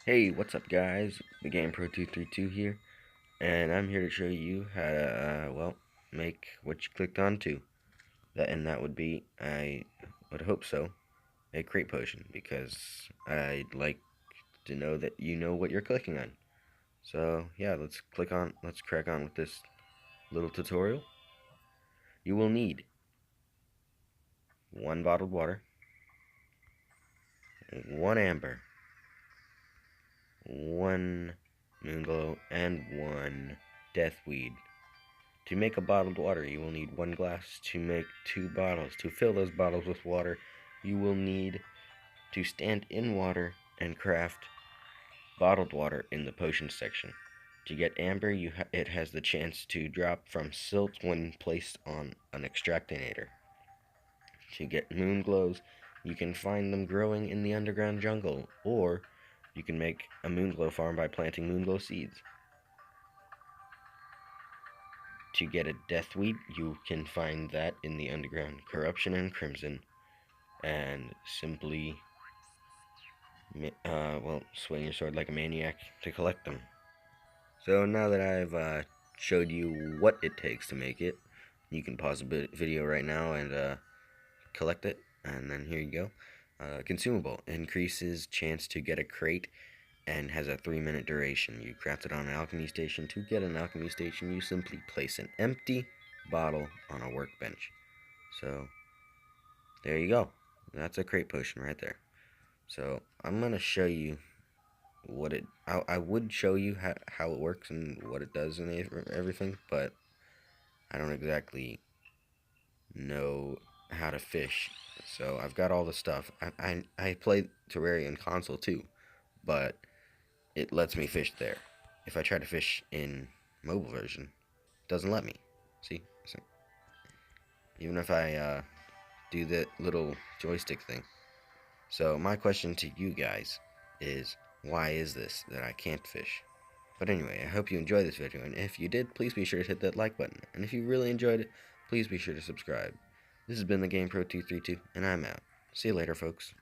Hey, what's up guys? The Game Pro 232 here, and I'm here to show you how to, make what you clicked onto. And that would be, I would hope so, a crate potion, because I'd like to know that you know what you're clicking on. So, yeah, let's crack on with this little tutorial. You will need one bottled water, one amber, one moonglow, and one deathweed. To make a bottled water, you will need one glass. To make 2 bottles. To fill those bottles with water, you will need to stand in water and craft bottled water in the potion section. To get amber, it has the chance to drop from silt when placed on an extractinator. To get moon glows, you can find them growing in the underground jungle, or you can make a moonglow farm by planting moonglow seeds. To get a deathweed, you can find that in the underground corruption and crimson, and simply, swing your sword like a maniac to collect them. So now that I've showed you what it takes to make it, you can pause the video right now and collect it, and then here you go. Consumable increases chance to get a crate and has a 3-minute duration. You craft it on an alchemy station. To get an alchemy station, you simply place an empty bottle on a workbench. So there you go. That's a crate potion right there. So I'm gonna show you what I would show you how it works and what it does and everything, but I don't exactly know how to fish. So I've got all the stuff. I play Terraria on console too, but it lets me fish there. If I try to fish in mobile version, it doesn't let me. See? So even if I do the little joystick thing. So my question to you guys is, why is this that I can't fish? But anyway, I hope you enjoyed this video, and if you did, please be sure to hit that like button. And if you really enjoyed it, please be sure to subscribe. This has been the Game Pro 232, and I'm out. See you later, folks.